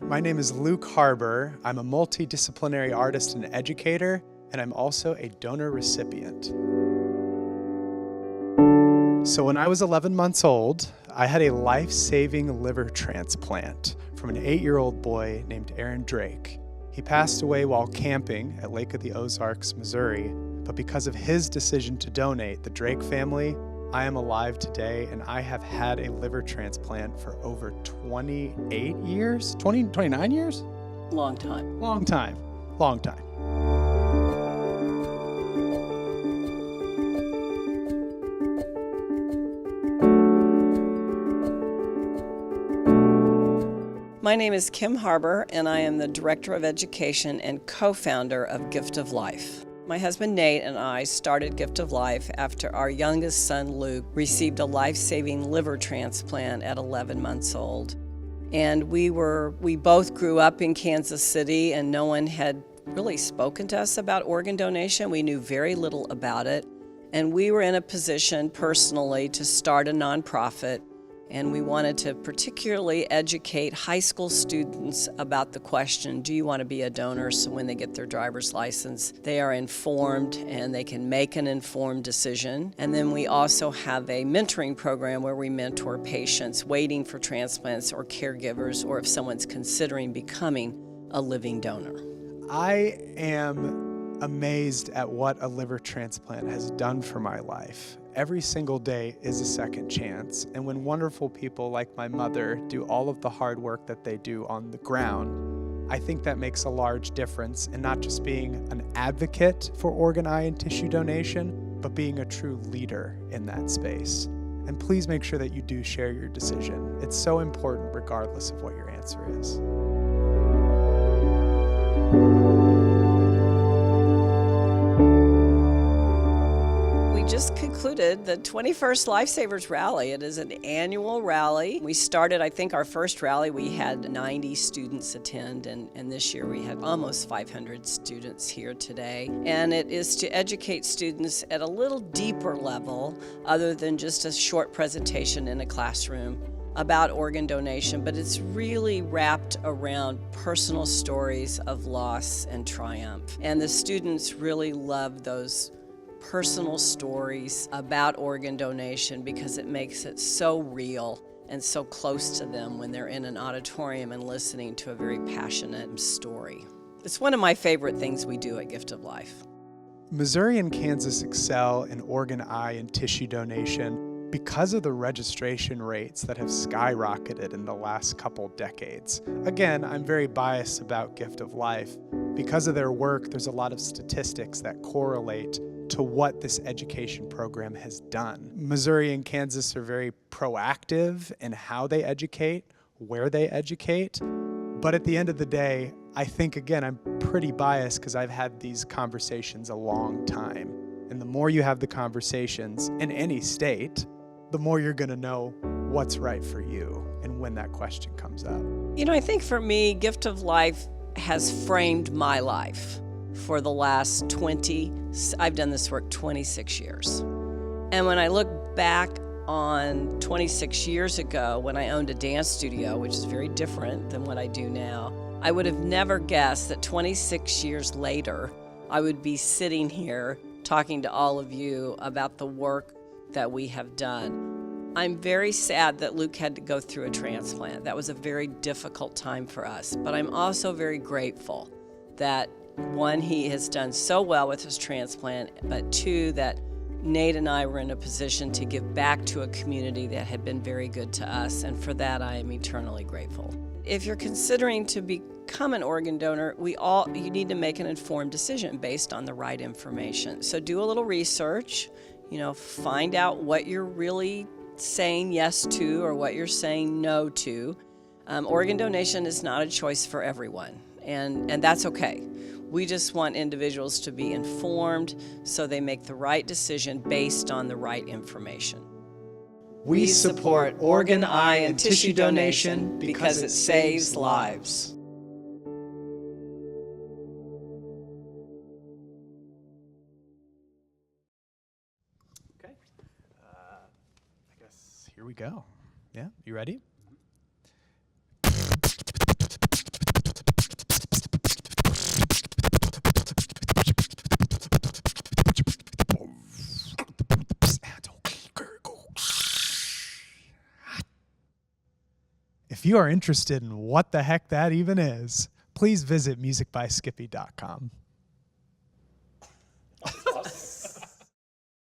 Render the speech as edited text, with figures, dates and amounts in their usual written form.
My name is Luke Harbur. I'm a multidisciplinary artist and educator, and I'm also a donor recipient. So when I was 11 months old, I had a life-saving liver transplant from an 8-year-old boy named Aaron Drake. He passed away while camping at Lake of the Ozarks, Missouri, but because of his decision to donate, the Drake family, I am alive today, and I have had a liver transplant for over 28 years? 29 years? Long time. Long time. Long time. My name is Kim Harbur, and I am the Director of Education and co-founder of Gift of Life. My husband Nate and I started Gift of Life after our youngest son Luke received a life-saving liver transplant at 11 months old. And we both grew up in Kansas City, and no one had really spoken to us about organ donation. We knew very little about it. And we were in a position personally to start a nonprofit, and we wanted to particularly educate high school students about the question, do you want to be a donor? So when they get their driver's license, they are informed and they can make an informed decision. And then we also have a mentoring program where we mentor patients waiting for transplants or caregivers, or if someone's considering becoming a living donor. I am amazed at what a liver transplant has done for my life. Every single day is a second chance, and when wonderful people like my mother do all of the hard work that they do on the ground, I think that makes a large difference in not just being an advocate for organ, eye, and tissue donation, but being a true leader in that space. And please make sure that you do share your decision. It's so important regardless of what your answer is. We just concluded the 21st Lifesavers Rally. It is an annual rally. We started, I think our first rally, we had 90 students attend, and this year we had almost 500 students here today. And it is to educate students at a little deeper level, other than just a short presentation in a classroom about organ donation, but it's really wrapped around personal stories of loss and triumph. And the students really love those personal stories about organ donation because it makes it so real and so close to them when they're in an auditorium and listening to a very passionate story. It's one of my favorite things we do at Gift of Life. Missouri and Kansas excel in organ, eye, and tissue donation because of the registration rates that have skyrocketed in the last couple decades. Again, I'm very biased about Gift of Life. Because of their work, there's a lot of statistics that correlate to what this education program has done. Missouri and Kansas are very proactive in how they educate, where they educate, but at the end of the day, I think, again, I'm pretty biased because I've had these conversations a long time. And the more you have the conversations in any state, the more you're gonna know what's right for you and when that question comes up. You know, I think for me, Gift of Life has framed my life for the last I've done this work 26 years. And when I look back on 26 years ago when I owned a dance studio, which is very different than what I do now, I would have never guessed that 26 years later, I would be sitting here talking to all of you about the work that we have done. I'm very sad that Luke had to go through a transplant. That was a very difficult time for us, but I'm also very grateful that, one, he has done so well with his transplant, but two, that Nate and I were in a position to give back to a community that had been very good to us, and for that I am eternally grateful. If you're considering to become an organ donor, you need to make an informed decision based on the right information. So do a little research, find out what you're really saying yes to or what you're saying no to. Organ donation is not a choice for everyone, and that's okay. We just want individuals to be informed so they make the right decision based on the right information. We support organ, eye, and tissue donation because it saves lives. Okay, I guess here we go. Yeah, you ready? If you are interested in what the heck that even is, please visit musicbyskippy.com.